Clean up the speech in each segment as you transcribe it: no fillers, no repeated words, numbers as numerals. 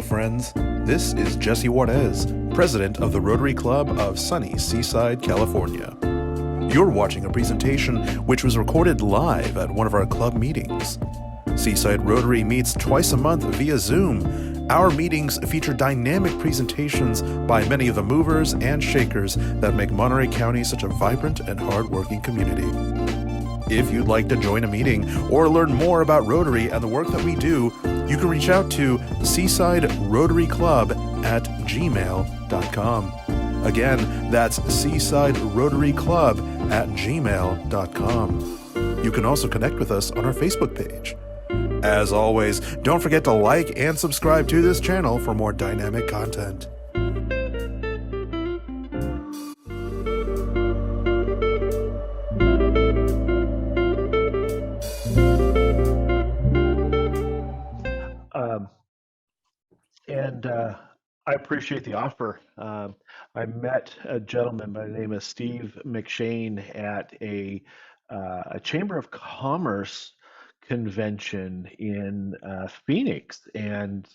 friends. This is Jesse Juarez, president of the Rotary Club of sunny Seaside, California. You're watching a presentation which was recorded live at one of our club meetings. Seaside Rotary meets twice a month via Zoom. Our meetings feature dynamic presentations by many of the movers and shakers that make Monterey County such a vibrant and hardworking community. If you'd like to join a meeting or learn more about Rotary and the work that we do, you can reach out to Seaside Rotary Club at gmail.com. Again, that's Seaside Rotary Club at gmail.com. You can also connect with us on our Facebook page. As always, don't forget to like and subscribe to this channel for more dynamic content. I appreciate the offer. I met a gentleman by the name of Steve McShane at a Chamber of Commerce convention in Phoenix, and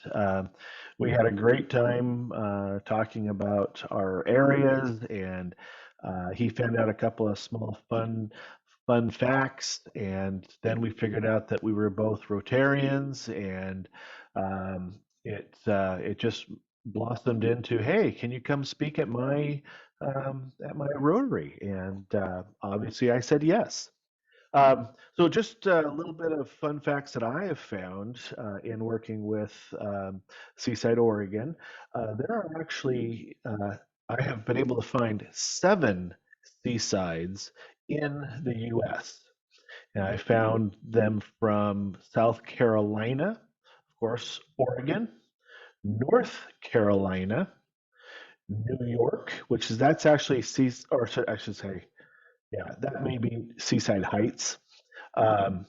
we had a great time talking about our areas, and he found out a couple of small fun facts, and then we figured out that we were both Rotarians, and it just blossomed into, hey, can you come speak at my Rotary? And obviously, I said yes. So just a little bit of fun facts that I have found in working with Seaside, Oregon. There are actually, I have been able to find 7 Seasides in the U.S. And I found them from South Carolina, of course, Oregon, North Carolina, New York, that's actually or I should say, yeah, that may be Seaside Heights. Um,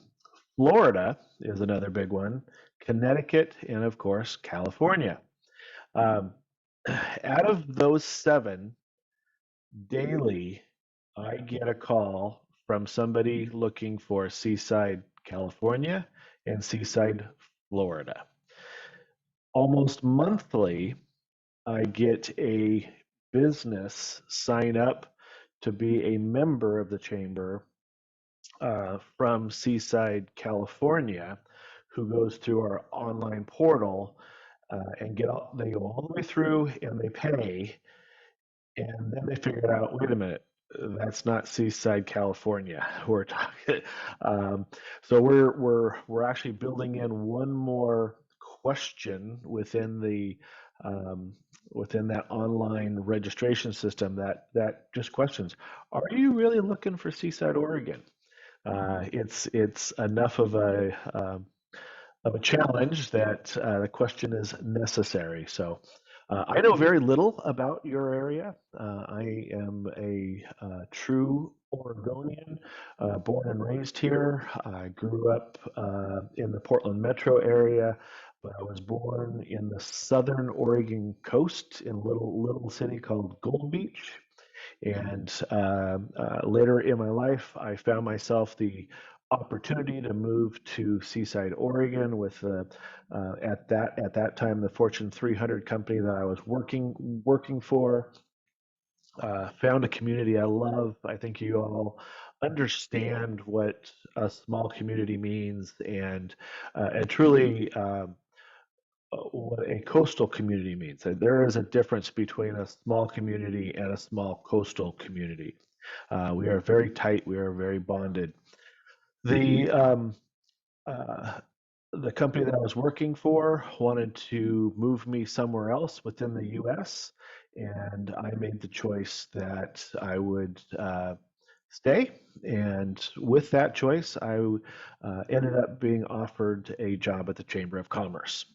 Florida is another big one, Connecticut, and of course, California. Um, Out of those 7, daily, I get a call from somebody looking for Seaside, California, and Seaside, Florida. Almost monthly, I get a business sign up to be a member of the chamber from Seaside, California, who goes through our online portal and they go all the way through and they pay, and then they figured out, wait a minute, that's not Seaside, California. We're talking, so we're actually building in one more question within that online registration system that just questions: are you really looking for Seaside, Oregon? It's enough of a challenge that the question is necessary. So I know very little about your area. I am a true Oregonian, born and raised here. I grew up in the Portland metro area, but I was born in the southern Oregon coast in a little city called Gold Beach. And later in my life, I found myself the opportunity to move to Seaside, Oregon, with at that time the Fortune 300 company that I was working for. Found a community I love. I think you all understand what a small community means, and truly. What a coastal community means. There is a difference between a small community and a small coastal community. We are very tight. We are very bonded. The the company that I was working for wanted to move me somewhere else within the U.S., and I made the choice that I would stay. And with that choice, I ended up being offered a job at the Chamber of Commerce.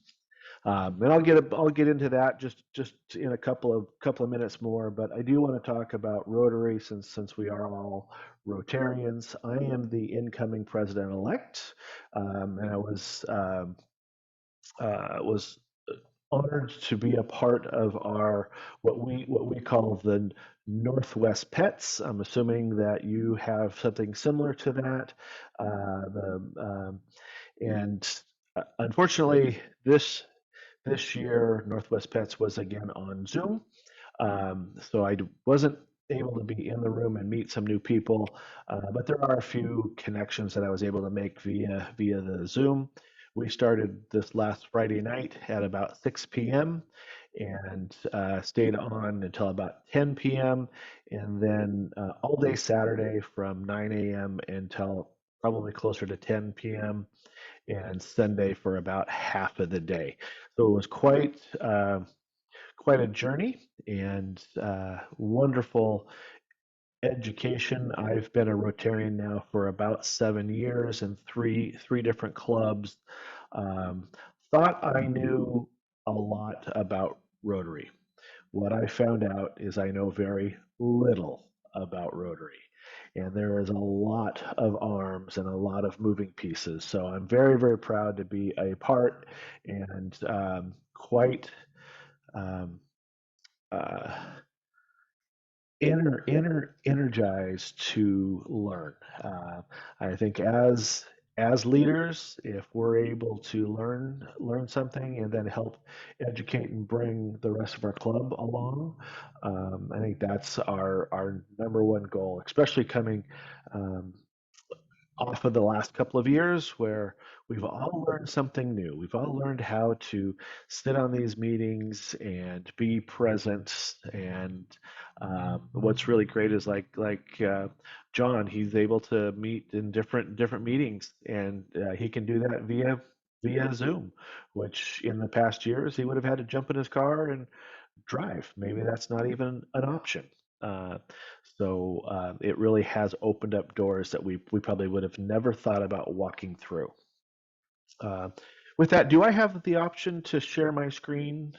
And I'll get into that just in a couple of minutes more. But I do want to talk about Rotary since we are all Rotarians. I am the incoming president-elect, and I was honored to be a part of our what we call the Northwest Pets. I'm assuming that you have something similar to that. And unfortunately, This year, Northwest Pets was again on Zoom. So I wasn't able to be in the room and meet some new people, but there are a few connections that I was able to make via the Zoom. We started this last Friday night at about 6 p.m. and stayed on until about 10 p.m. and then all day Saturday from 9 a.m. until probably closer to 10 p.m. and Sunday for about half of the day. So it was quite a journey and wonderful education. I've been a Rotarian now for about 7 years in three different clubs. Um, Thought I knew a lot about Rotary. What I found out is I know very little about Rotary. And there is a lot of arms and a lot of moving pieces. So I'm very, very proud to be a part and quite um, uh, energized to learn. I think as leaders, if we're able to learn something and then help educate and bring the rest of our club along, I think that's our number one goal, especially coming um, off of the last couple of years where we've all learned something new. We've all learned how to sit on these meetings and be present. And what's really great is like John, he's able to meet in different meetings, and he can do that via Zoom, which in the past years he would have had to jump in his car and drive. Maybe that's not even an option. Uh, so it really has opened up doors that we probably would have never thought about walking through. Uh, with that, do I have the option to share my screen?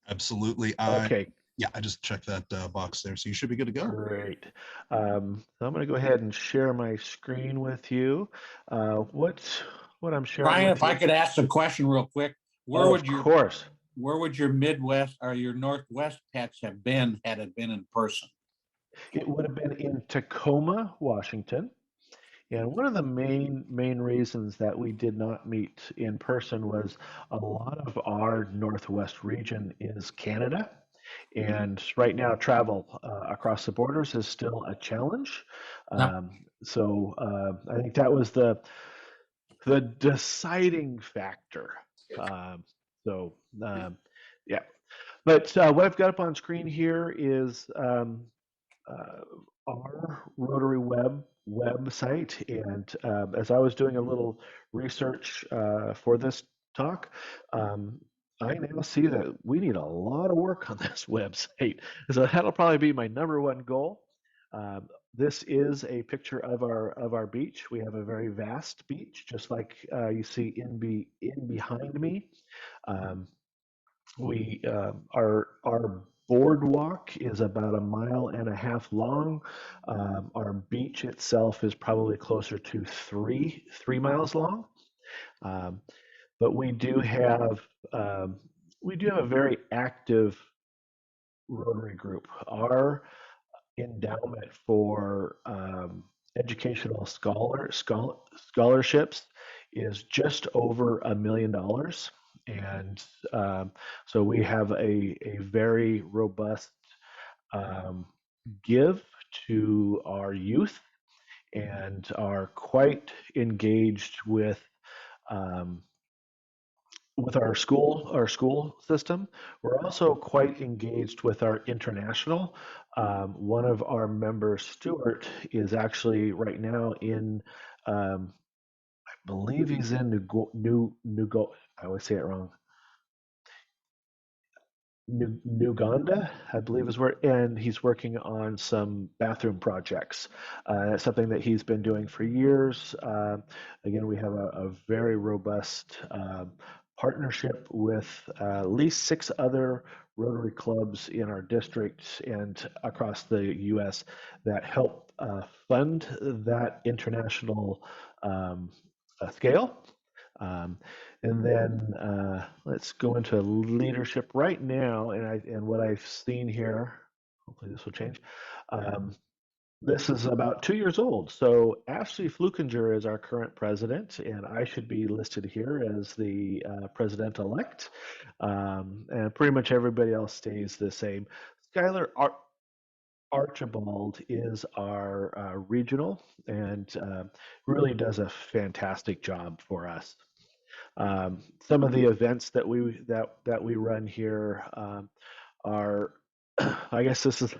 Absolutely. Okay, Yeah, I just checked that box there, so you should be good to go. great. So I'm going to go ahead and share my screen with you. What I'm sharing Brian, with if I you? could ask a question real quick, where Oh, would of course. your Midwest or your Northwest pets have been had it been in person? It would have been in Tacoma, Washington. And one of the main reasons that we did not meet in person was a lot of our Northwest region is Canada. And right now, travel across the borders is still a challenge. Yep. I think that was the deciding factor. Um, so, um, yeah. But what I've got up on screen here is uh, our Rotary website. And as I was doing a little research for this talk, I now see that we need a lot of work on this website. So that'll probably be my number one goal. Um, this is a picture of our beach. We have a very vast beach, just like you see in behind me. Um, we our boardwalk is about 1.5 miles long. Our beach itself is probably closer to three miles long. Um, but um, we do have a very active Rotary group. Our endowment for educational scholarships is just over $1 million. And so we have a very robust um, give to our youth and are quite engaged um, with our school system. We're also quite engaged with our international. One of our members, Stuart, is actually right now in, I believe he's in I always say it wrong. Uganda, I believe is where, and he's working on some bathroom projects. That's something that he's been doing for years. Again, we have a very robust partnership with at least 6 other Rotary clubs in our district and across the U.S. that help fund that international scale. Um, and then let's go into leadership right now. And what I've seen here, hopefully this will change. Um, This is about 2 years old. So Ashley Flukinger is our current president, and I should be listed here as the president-elect. And pretty much everybody else stays the same. Skylar Archibald is our regional and really does a fantastic job for us. Some of the events that we run here are, I guess this is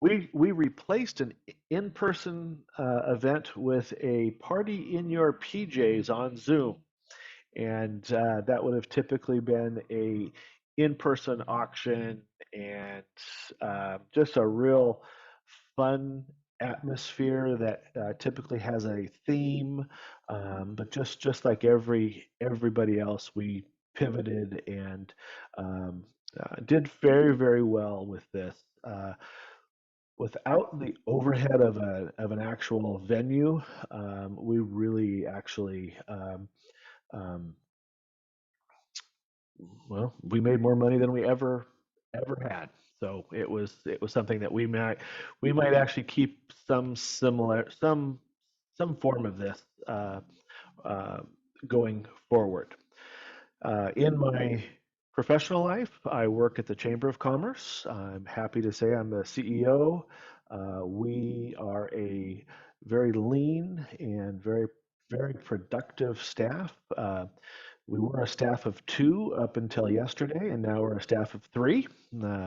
we replaced an in-person event with a party in your PJs on Zoom, and that would have typically been a in-person auction and just a real fun atmosphere that typically has a theme, but just like everybody else, we pivoted and did very well with this. Without the overhead of an actual venue, we really actually um, we made more money than we ever had. So it was something that we might actually keep some form of this uh, going forward. In my professional life, I work at the Chamber of Commerce. I'm happy to say I'm the CEO. We are a very lean and very productive staff. We were a staff of 2 up until yesterday, and now we're a staff of 3.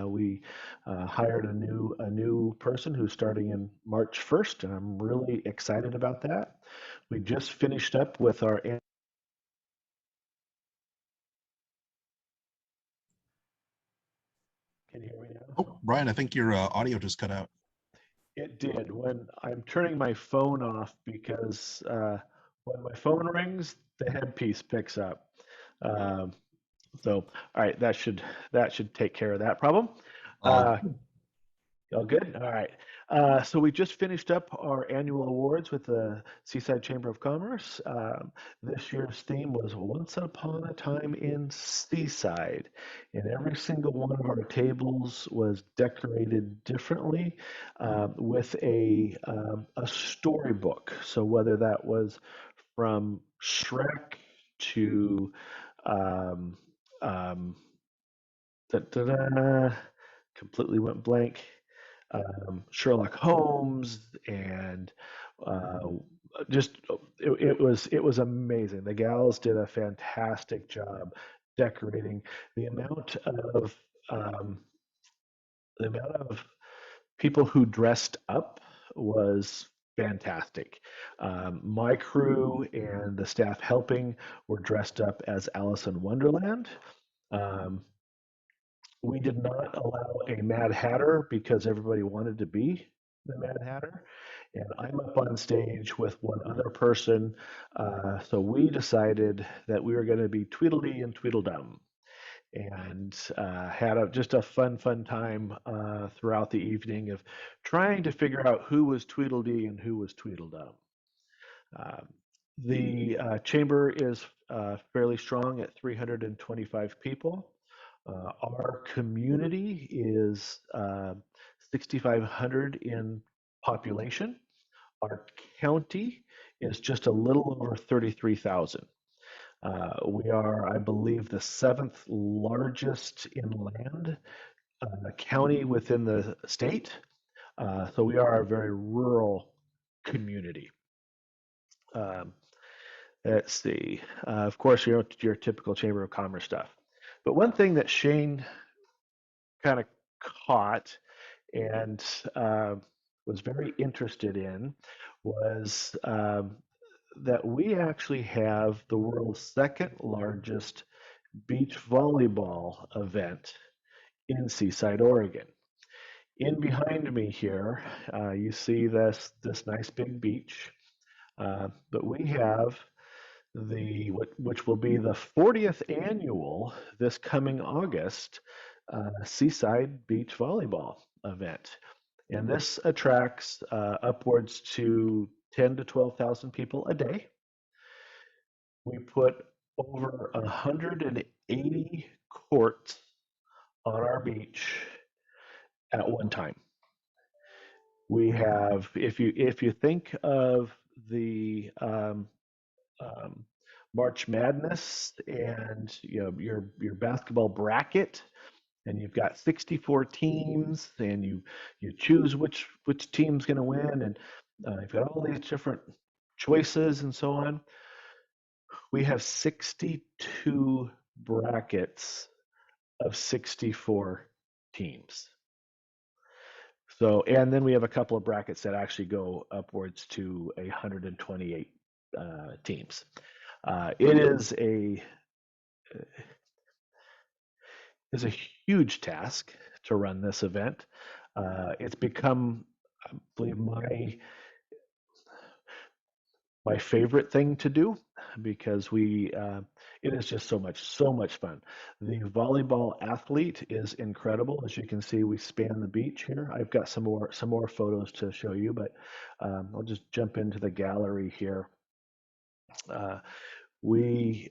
We hired a new person who's starting in March 1st, and I'm really excited about that. We just finished up with our. Can you hear me now? Oh, Brian, I think your audio just cut out. It did. When I'm turning my phone off because when my phone rings, the headpiece picks up. Um, so, all right, that should take care of that problem. Uh, Uh, all good? All right. So we just finished up our annual awards with the Seaside Chamber of Commerce. This year's theme was Once Upon a Time in Seaside. And every single one of our tables was decorated differently with a storybook. So whether that was from Shrek to um, um, completely went blank. Sherlock Holmes and uh, just it was amazing. The gals did a fantastic job decorating. The amount of um, the amount of people who dressed up was fantastic. My crew and the staff helping were dressed up as Alice in Wonderland. Um, we did not allow a Mad Hatter because everybody wanted to be the Mad Hatter. And I'm up on stage with one other person. So we decided that we were going to be Tweedledee and Tweedledum and had just a fun time throughout the evening of trying to figure out who was Tweedledee and who was Tweedledum. Uh, the chamber is fairly strong at 325 people. Our community is 6,500 in population. Our county is just a little over 33,000. We are, I believe, the 7th largest in land county within the state. So we are a very rural community. Um, let's see. Of course, your typical Chamber of Commerce stuff. But one thing that Shane kind of caught and was very interested in was that we actually have the world's second largest beach volleyball event in Seaside, Oregon. In behind me here, you see this nice big beach, but we have which will be the 40th annual this coming August Seaside Beach Volleyball event. And this attracts upwards to 10 to 12,000 people a day. We put over 180 courts on our beach at one time. We have, if you think of the March Madness and your basketball bracket, and you've got 64 teams, and you choose which team's going to win, and you've got all these different choices and so on. We have 62 brackets of 64 teams. So, and then we have a couple of brackets that actually go upwards to 128 teams. It is a huge task to run this event. It's become, I believe, my favorite thing to do, because it is just so much fun. The volleyball athlete is incredible. As you can see, we span the beach here. I've got some more photos to show you, but I'll just jump into the gallery here. We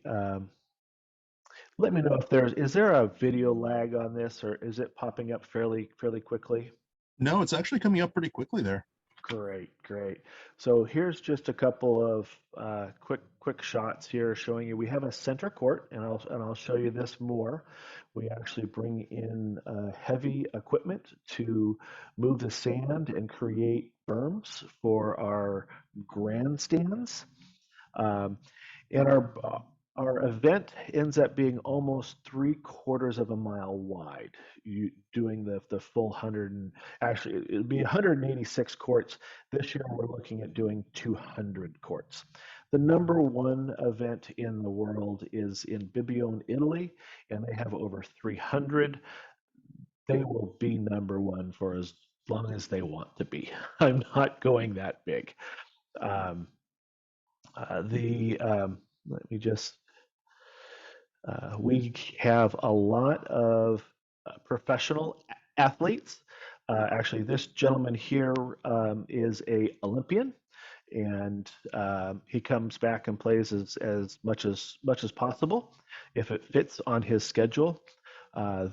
Let me know if is there a video lag on this, or is it popping up fairly quickly? No, it's actually coming up pretty quickly there. Great. So here's just a couple of quick shots here showing you. We have a center court, and I'll show you this more. We actually bring in heavy equipment to move the sand and create berms for our grandstands. Um, and our event ends up being almost 3/4 of a mile wide. You doing the full 100, and actually it'd be 186 courts. This year we're looking at doing 200 courts. The number one event in the world is in Bibione, Italy, and they have over 300. They will be number one for as long as they want to be. I'm not going that big. Um, Let me just we have a lot of professional athletes. Actually, this gentleman here is a Olympian, and he comes back and plays as much as possible if it fits on his schedule.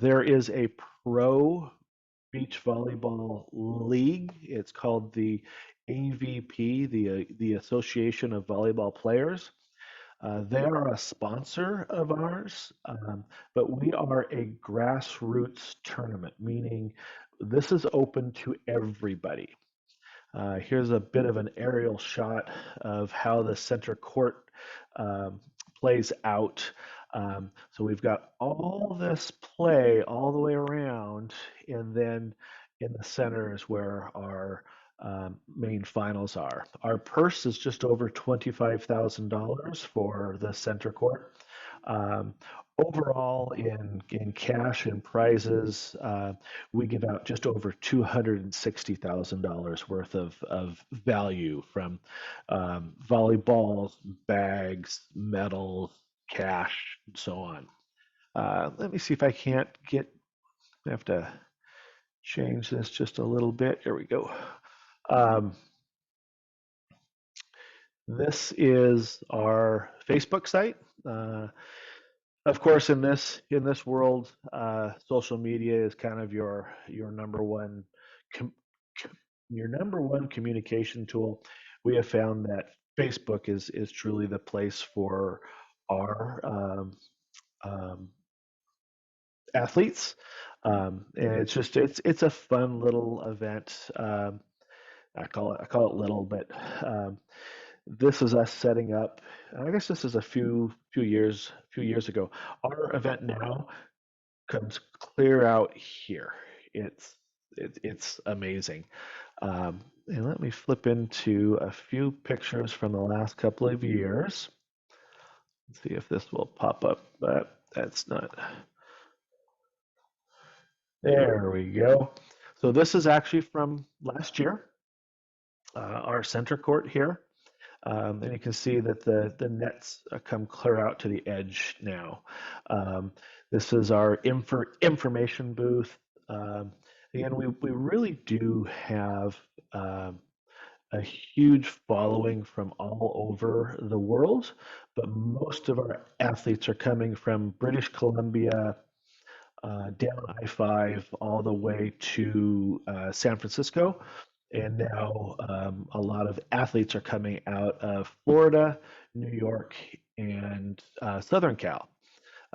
There is a pro beach volleyball league. It's called the AVP, the Association of Volleyball Players. They are a sponsor of ours, but we are a grassroots tournament, meaning this is open to everybody. Here's a bit of an aerial shot of how the center court um, plays out. So we've got all this play all the way around, and then in the center is where our main finals are. Our purse is just over $25,000 for the center court. Um, Overall, in cash and prizes, we give out just over $260,000 worth of value from volleyballs, bags, medals, cash, and so on. Let me see if I can't I have to change this just a little bit. Here we go. Um, this is our Facebook site. Of course, in this world, social media is kind of your number one com- your number one communication tool. We have found that Facebook is truly the place for our athletes, and it's a fun little event. I call it little, but this is us setting up. I guess this is a few years ago. Our event now comes clear out here. It's amazing. And let me flip into a few pictures from the last couple of years. Let's see if this will pop up, but that's not. There we go. So this is actually from last year. Our center court here. And you can see that the nets come clear out to the edge now. This is our information booth. Again, we really do have a huge following from all over the world, but most of our athletes are coming from British Columbia, down I-5 all the way to San Francisco. And now a lot of athletes are coming out of Florida, New York, and Southern Cal.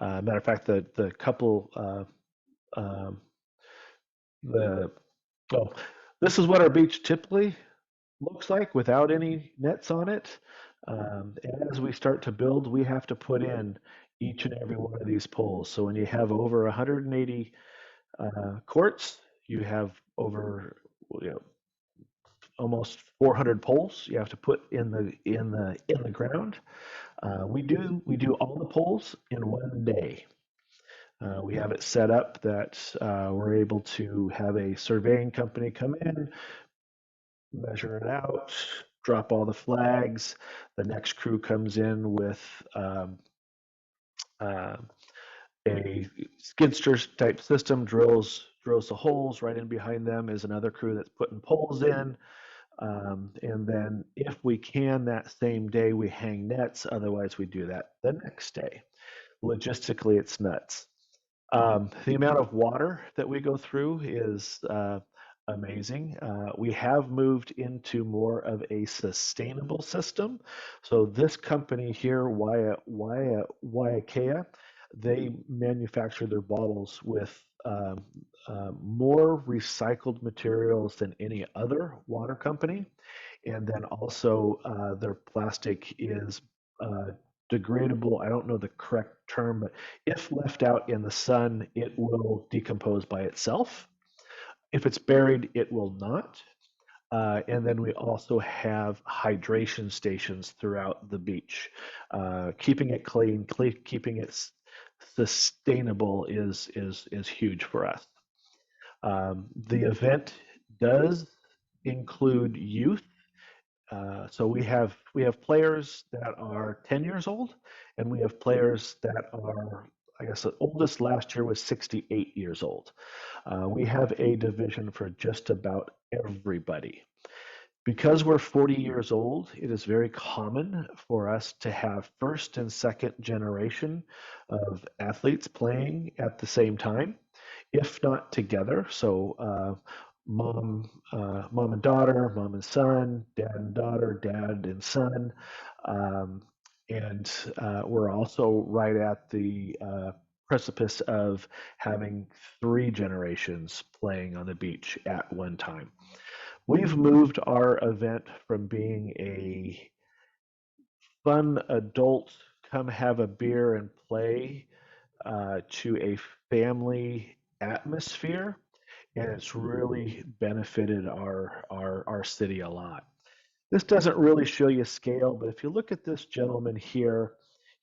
Matter of fact, the couple um, the oh, this is what our beach typically looks like without any nets on it. And as we start to build, we have to put in each and every one of these poles. So when you have over 180 courts, you have over, you know, almost 400 poles you have to put in the ground. We do all the poles in one day. We have it set up that we're able to have a surveying company come in, measure it out, drop all the flags. The next crew comes in with uh, a skidster type system, drills the holes. Right in behind them is another crew that's putting poles in. And then if we can that same day, we hang nets. Otherwise, we do that the next day. Logistically, it's nuts. The amount of water that we go through is amazing. We have moved into more of a sustainable system. So this company here, Waiakea, they manufacture their bottles with more recycled materials than any other water company. And then also their plastic is degradable. I don't know the correct term, but if left out in the sun, it will decompose by itself. If it's buried, it will not. And then we also have hydration stations throughout the beach. Keeping it clean, keeping it sustainable is huge for us. The event does include youth. So we have players that are 10 years old, and we have players that are, I guess, the oldest last year was 68 years old. We have a division for just about everybody. Because we're 40 years old, it is very common for us to have first and second generation of athletes playing at the same time, if not together. So mom and daughter, mom and son, dad and daughter, dad and son. Um, and we're also right at the precipice of having three generations playing on the beach at one time. We've moved our event from being a fun adult come have a beer and play to a family atmosphere, and it's really benefited our city a lot. This doesn't really show you scale, but if you look at this gentleman here,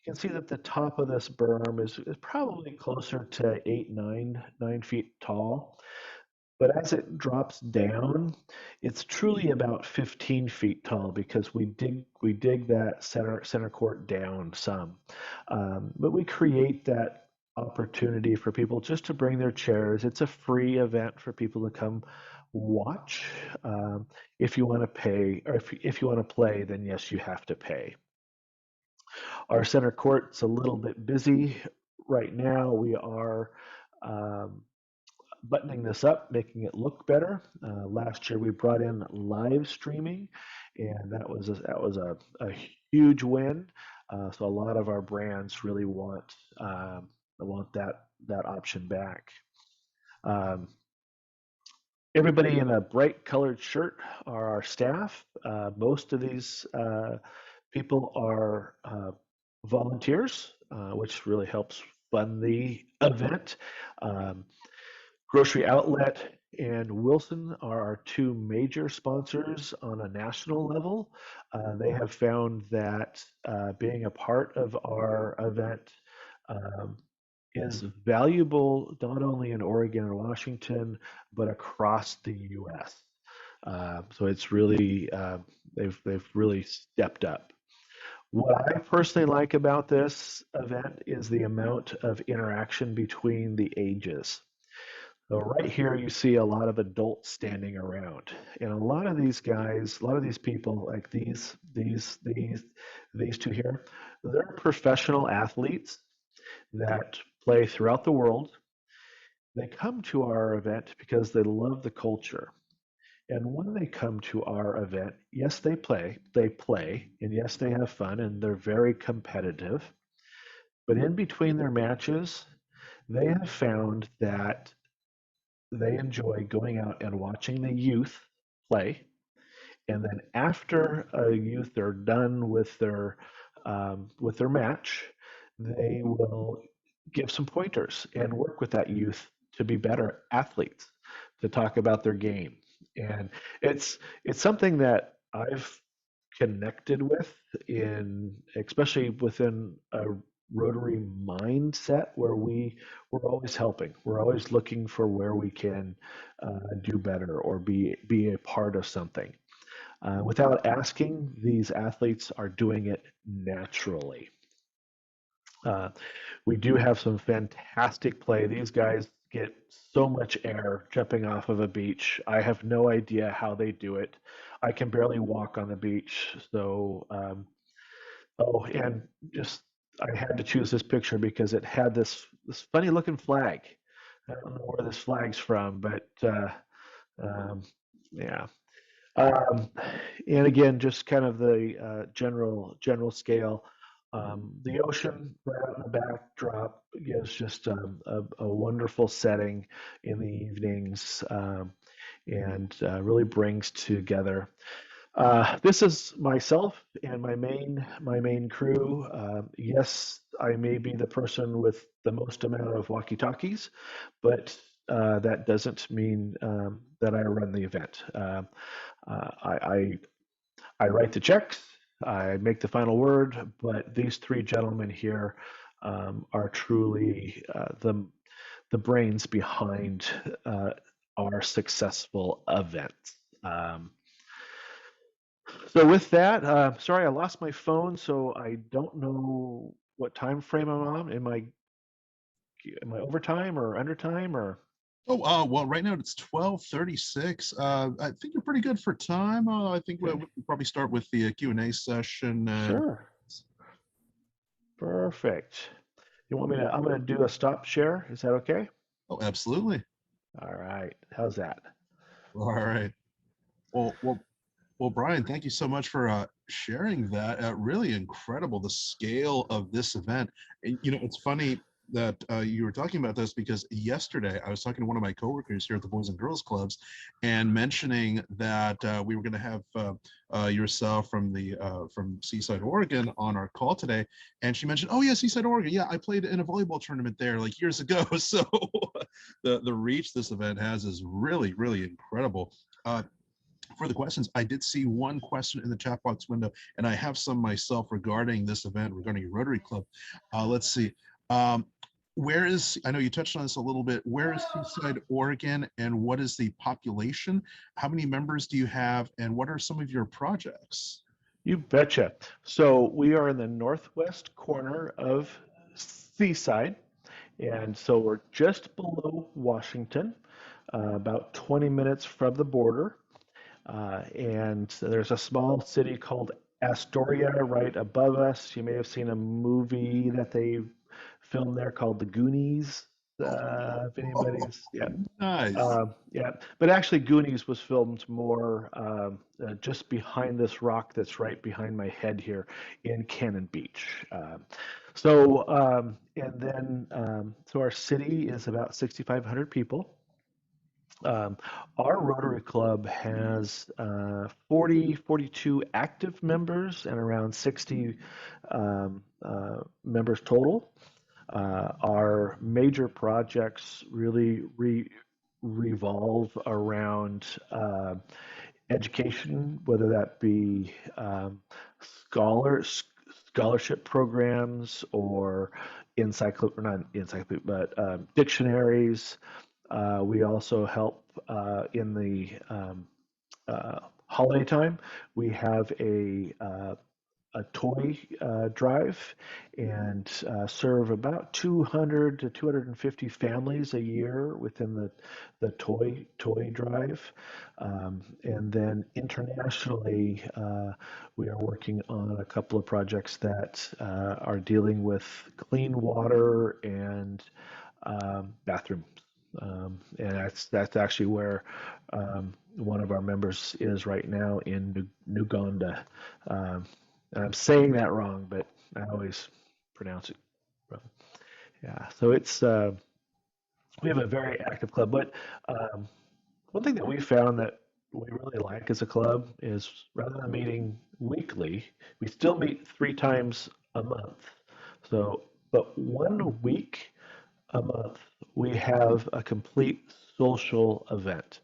you can see that the top of this berm is probably closer to 8, 9 feet tall. But as it drops down, it's truly about 15 feet tall because we dig that center court down some. But we create that opportunity for people just to bring their chairs. It's a free event for people to come watch. If you want to pay, or if you want to play, then yes, you have to pay. Our center court's a little bit busy right now. We are um, buttoning this up, making it look better. Last year we brought in live streaming, and that was a huge win. So a lot of our brands really want that option back. Um, Everybody in a bright colored shirt are our staff. Most of these people are volunteers, which really helps fund the event. Um, Grocery Outlet and Wilson are our two major sponsors on a national level. They have found that being a part of our event um, is valuable not only in Oregon and Washington, but across the U.S. So it's really they've really stepped up. What I personally like about this event is the amount of interaction between the ages. So right here, you see a lot of adults standing around, and a lot of these guys, a lot of these people, like these two here, they're professional athletes that play throughout the world. They come to our event because they love the culture. And when they come to our event, yes, they play, and yes, they have fun, and they're very competitive. But in between their matches, they have found that they enjoy going out and watching the youth play. And then after a youth are done with their match, they will give some pointers and work with that youth to be better athletes, to talk about their game. And it's something that I've connected with in especially within a Rotary mindset where we're always helping. We're always looking for where we can do better or be a part of something. Without asking, these athletes are doing it naturally. Uh, we do have some fantastic play. These guys get so much air jumping off of a beach. I have no idea how they do it. I can barely walk on the beach. Oh, and just I had to choose this picture because it had this funny looking flag. I don't know where this flag's from, but um, yeah. Um, and again, just kind of the general scale. The ocean right out in the backdrop gives just a wonderful setting in the evenings, and really brings together. This is myself and my main crew. Yes, I may be the person with the most amount of walkie-talkies, but that doesn't mean that I run the event. I write the checks, I make the final word, but these three gentlemen here are truly the brains behind our successful event. Um, so with that, sorry, I lost my phone, so I don't know what time frame I'm on. Am I overtime or undertime or? Oh, well, right now it's 12:36. I think you're pretty good for time. I think we'll Okay, probably start with the Q&A session. sure, perfect. You want me to? I'm going to do a stop share. Is that okay? Oh, absolutely. All right. How's that? All right. Well, well, well, Brian, thank you so much for sharing that. Really incredible, the scale of this event. And, it's funny that you were talking about this because yesterday I was talking to one of my coworkers here at the Boys and Girls Clubs and mentioning that we were going to have yourself from Seaside, Oregon on our call today. And she mentioned, oh yeah, Seaside, Oregon. Yeah, I played in a volleyball tournament there like years ago. So the reach this event has is really, really incredible. For the questions, I did see one question in the chat box window, and I have some myself regarding this event, regarding your Rotary Club. Let's see. Um, I know you touched on this a little bit, where is Seaside, Oregon, and what is the population? How many members do you have, and what are some of your projects? You betcha. So we are in the northwest corner of Seaside, and so we're just below Washington, about 20 minutes from the border. And there's a small city called Astoria right above us. You may have seen a movie that they filmed there called The Goonies. If anybody's, yeah. Nice. Yeah, but actually, Goonies was filmed more just behind this rock that's right behind my head here in Cannon Beach. So our city is about 6,500 people. Um, our Rotary Club has 42 active members and around 60 members total. Our major projects really revolve around education, whether that be scholarship programs or not encyclopedia, but dictionaries. We also help in the holiday time. We have a toy drive and serve about 200 to 250 families a year within the toy drive. And then internationally, we are working on a couple of projects that are dealing with clean water and bathrooms. And that's actually where one of our members is right now in Uganda. And I'm saying that wrong, but I always pronounce it wrong. Yeah, so it's we have a very active club. But one thing that we found that we really like as a club is rather than meeting weekly, we still meet 3 times a month. So, but 1 week a month, we have a complete social event.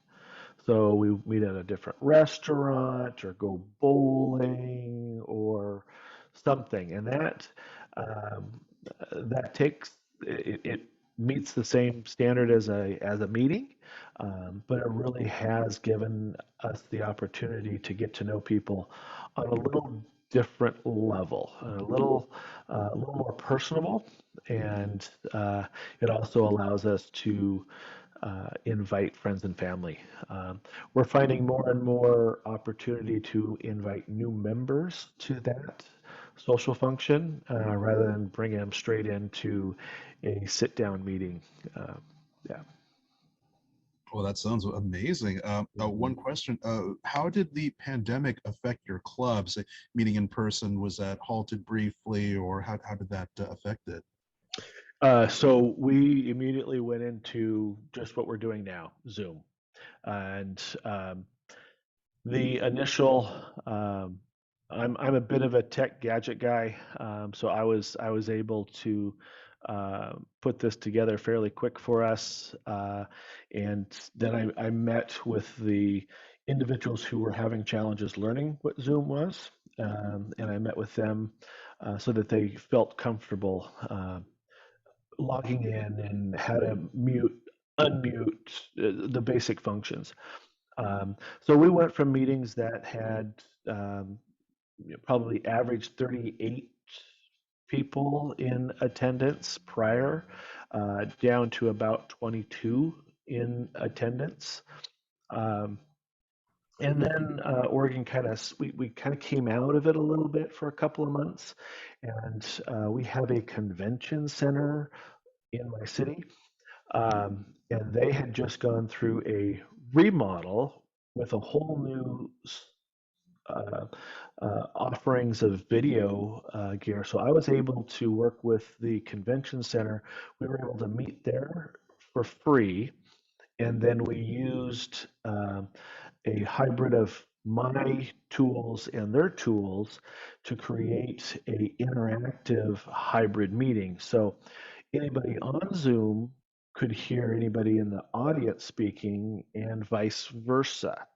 So we meet at a different restaurant or go bowling or something, and um, that takes it meets the same standard as a meeting, but it really has given us the opportunity to get to know people on a little different level, a little more personable, and it also allows us to invite friends and family. We're finding more and more opportunity to invite new members to that social function rather than bringing them straight into a sit-down meeting. Uh, yeah. Well, that sounds amazing. One question: how did the pandemic affect your club? Say, meeting in person, was that halted briefly, or how did that affect it? So we immediately went into just what we're doing now, Zoom, and the initial, I'm a bit of a tech gadget guy, so I was able to put this together fairly quick for us, and then I met with the individuals who were having challenges learning what Zoom was, and I met with them so that they felt comfortable logging in and how to mute, unmute, the basic functions. So we went from meetings that had um, probably averaged 38 people in attendance prior, down to about 22 in attendance. Um, and then Oregon we kind of came out of it a little bit for a couple of months, and we have a convention center in my city, and they had just gone through a remodel with a whole new uh, offerings of video gear. So I was able to work with the convention center. We were able to meet there for free, and then we used a hybrid of my tools and their tools to create a interactive hybrid meeting. So anybody on Zoom could hear anybody in the audience speaking and vice versa.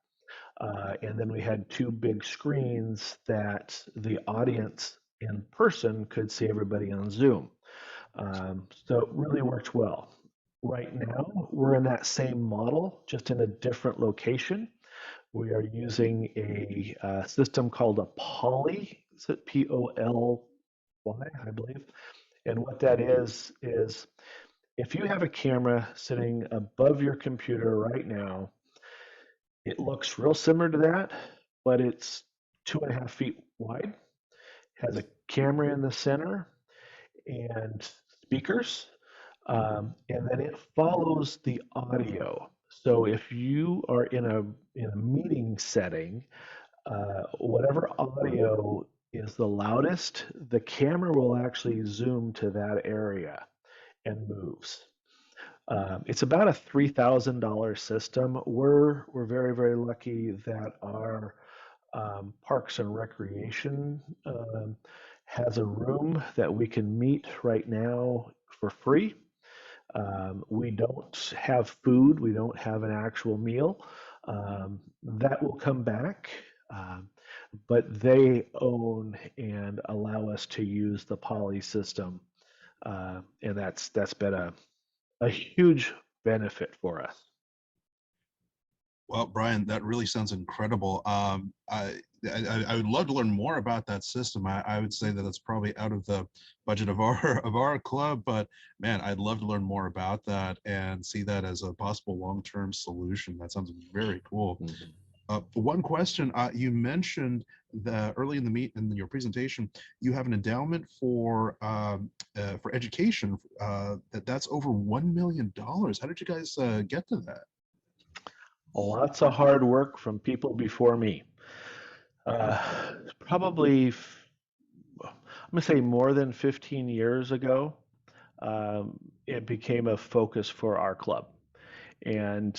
And then we had two big screens that the audience in person could see everybody on Zoom. So it really worked well. Right now, we're in that same model, just in a different location. We are using a system called a Poly, is it Poly, I believe. And what that is if you have a camera sitting above your computer right now, it looks real similar to that, but it's 2.5 feet wide, has a camera in the center and speakers, and then it follows the audio. So if you are in a meeting setting, whatever audio is the loudest, the camera will actually zoom to that area and moves. It's about a $3,000 system. We're very, very lucky that our Parks and Recreation has a room that we can meet right now for free. We don't have food, we don't have an actual meal. That will come back, but they own and allow us to use the Poly system, and that's been a huge benefit for us. Well, Brian, that really sounds incredible. I would love to learn more about that system. I would say that it's probably out of the budget of our of our club, but man, I'd love to learn more about that and see that as a possible long-term solution. That sounds very cool. Mhm. One question, you mentioned that early in your presentation, you have an endowment for education that's over $1 million. How did you guys get to that? Lots of hard work from people before me. Probably, I'm going to say more than 15 years ago, it became a focus for our club. And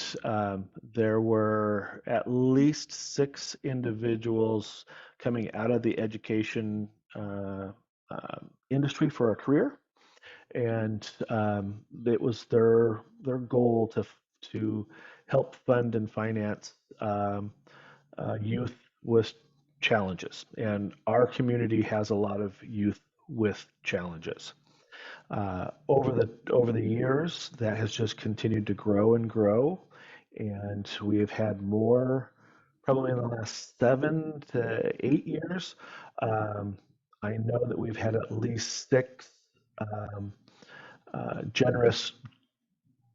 there were at least 6 individuals coming out of the education industry for a career, and it was their goal to help fund and finance youth with challenges. And our community has a lot of youth with challenges. Over the years, that has just continued to grow and grow, and we have had more, probably in the last 7 to 8 years. Um, I know that we've had at least 6 um, generous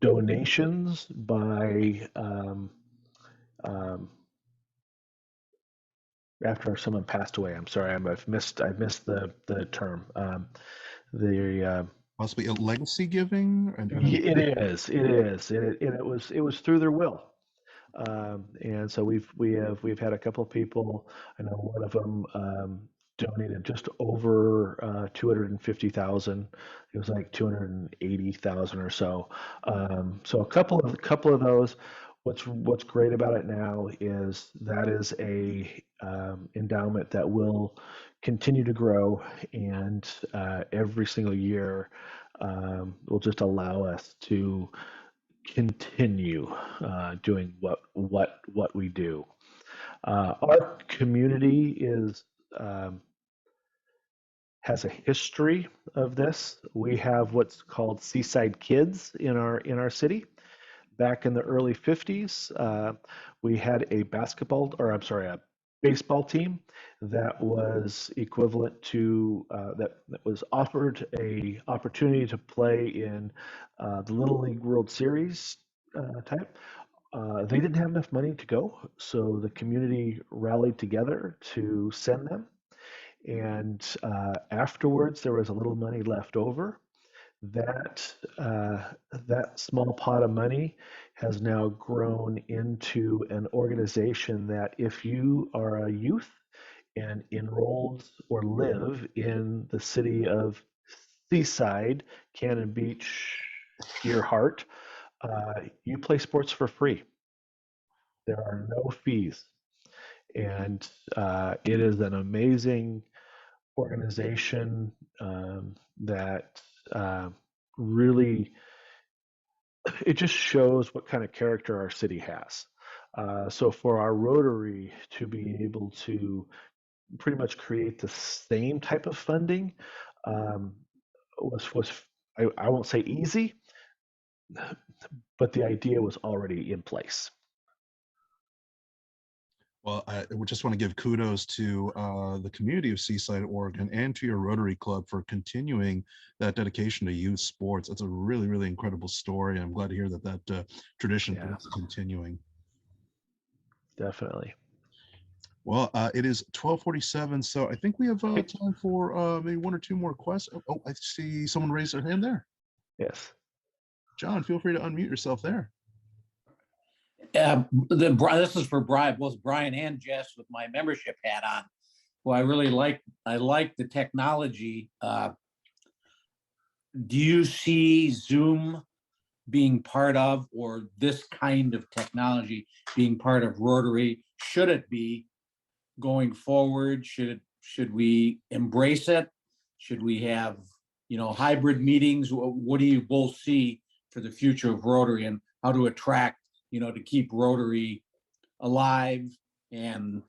donations by um, after someone passed away. I'm sorry, I've missed the term. The Possibly a legacy giving? it is. It was through their will. And so we've had a couple of people. I know one of them donated just over 250,000. It was like 280,000 or so. So a couple of those. What's great about it now is that is a endowment that will continue to grow, and every single year will just allow us to continue doing what we do. Our community um, has a history of this. We have what's called Seaside Kids in our city. Back in the early 50s, we had a a baseball team that was equivalent to that was offered a opportunity to play in the Little League World Series type. They didn't have enough money to go, so the community rallied together to send them. And afterwards, there was a little money left over. That small pot of money has now grown into an organization that if you are a youth and enrolled or live in the city of Seaside, Cannon Beach, Deer Heart, you play sports for free. There are no fees. And it is an amazing organization that uh, really it just shows what kind of character our city has. So for our Rotary to be able to pretty much create the same type of funding um, was I won't say easy, but the idea was already in place. Well, I would just want to give kudos to the community of Seaside, Oregon, and to your Rotary Club for continuing that dedication to youth sports. It's a really, really incredible story. I'm glad to hear that tradition Yeah, is continuing. definitely. Well, it is 12:47, so I think we have Okay. time for maybe 1 or 2 more questions. Oh, I see someone raise their hand there. Yes. John, feel free to unmute yourself there. This is for Brian, both Brian and Jess with my membership hat on. Well, I like the technology. Do you see Zoom being part of, or this kind of technology being part of Rotary? Should it be going forward? Should we embrace it? Should we have, hybrid meetings? What do you both see for the future of Rotary, and how to attract, to keep Rotary alive and,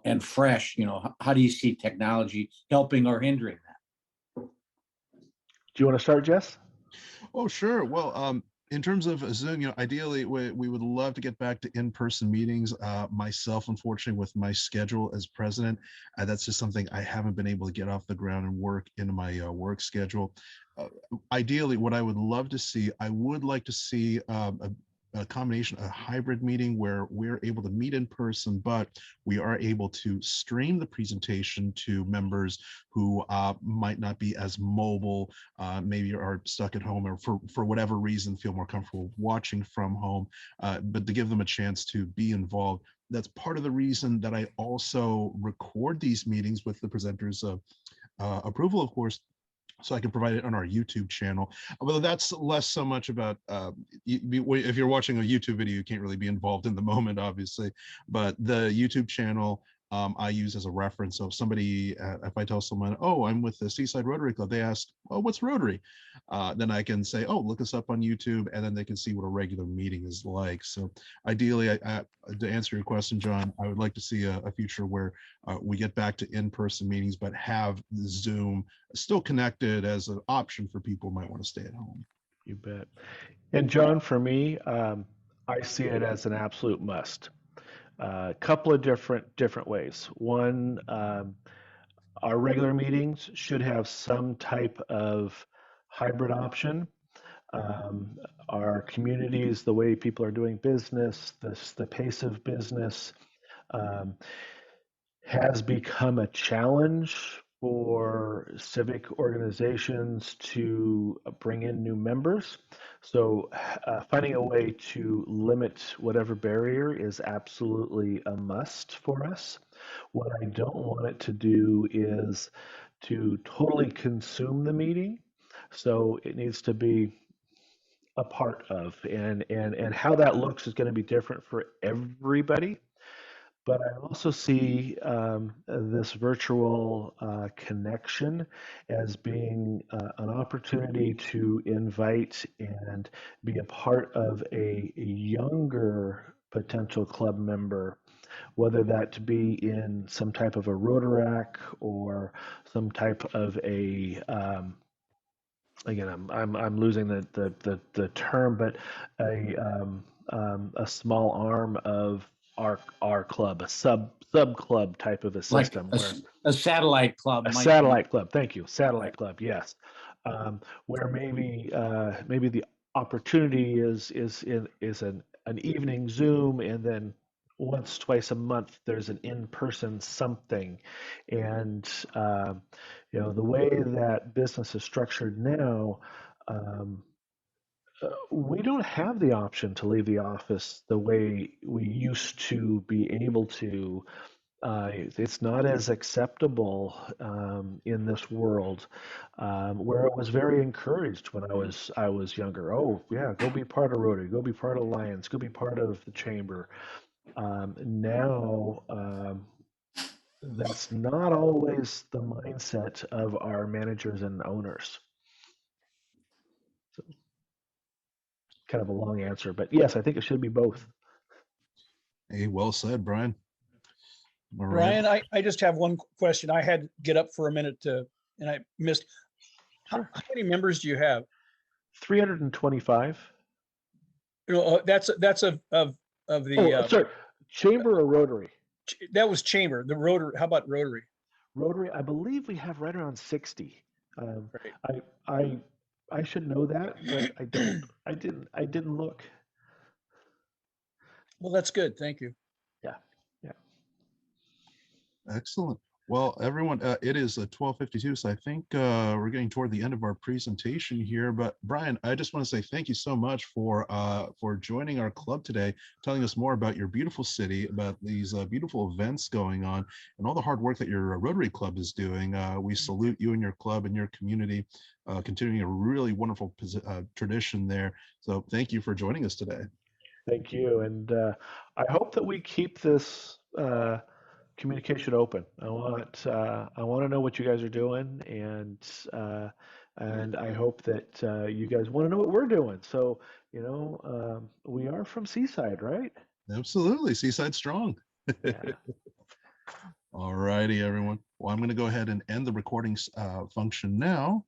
and fresh? How do you see technology helping or hindering that? Do you want to start, Jess? Oh, sure. Well, in terms of Zoom, ideally we would love to get back to in-person meetings. Myself, unfortunately, with my schedule as president, that's just something I haven't been able to get off the ground and work into my work schedule. Ideally, what I would love to see, I would like to see a combination, a hybrid meeting where we're able to meet in person, but we are able to stream the presentation to members who might not be as mobile, maybe are stuck at home, or for whatever reason feel more comfortable watching from home, but to give them a chance to be involved. That's part of the reason that I also record these meetings with the presenters' approval, of course, so I can provide it on our YouTube channel. Although that's less so much about, if you're watching a YouTube video, you can't really be involved in the moment, obviously, but the YouTube channel I use as a reference. So if somebody, if I tell someone, oh, I'm with the Seaside Rotary Club, they ask, oh, what's Rotary? Then I can say, oh, look us up on YouTube, and then they can see what a regular meeting is like. So ideally, to answer your question, John, I would like to see a future where we get back to in-person meetings, but have the Zoom still connected as an option for people who might want to stay at home. You bet. And John, for me, I see it as an absolute must. A couple of different ways. One, our regular meetings should have some type of hybrid option. Our communities, the way people are doing business, the pace of business, um, has become a challenge for civic organizations to bring in new members. So, finding a way to limit whatever barrier is absolutely a must for us. What I don't want it to do is to totally consume the meeting. So, it needs to be a part of, and how that looks is going to be different for everybody. But I also see this virtual connection as being an opportunity to invite and be a part of a younger potential club member, whether that be in some type of a Rotaract or some type of a again, I'm losing the term, but a small arm of our club, a sub club type of a Like system, a satellite club a might satellite club. Thank you, satellite club. Yes, where maybe the opportunity is an evening Zoom, and then once twice a month there's an in-person something, and the way that business is structured now. Um, we don't have the option to leave the office the way we used to be able to. It's not as acceptable in this world, where it was very encouraged when I was younger. Oh yeah, go be part of Rotary, go be part of Lions, go be part of the chamber. Now that's not always the mindset of our managers and owners. So, kind of a long answer, but yes, I think it should be both. Hey, well said, Brian. All right. Brian, I just have one question. I had to get up for a minute and I missed. Sure. How many members do you have? 325. That's of the, Oh, sorry, chamber or Rotary? that was chamber, the Rotary. How about Rotary? Rotary, I believe we have right around 60. Right. I should know that, but I don't. I didn't look. Well, that's good. Thank you. Yeah, yeah. Excellent. Well, everyone, it is 12:52, so I think we're getting toward the end of our presentation here. But Brian, I just want to say thank you so much for joining our club today, telling us more about your beautiful city, about these beautiful events going on, and all the hard work that your Rotary Club is doing. We salute you and your club and your community, continuing a really wonderful tradition there. So thank you for joining us today. Thank you, and I hope that we keep this communication open. I want to know what you guys are doing, and I hope that you guys want to know what we're doing. So we are from Seaside, right? Absolutely, Seaside strong. Yeah. All righty, everyone. Well, I'm going to go ahead and end the recording function now.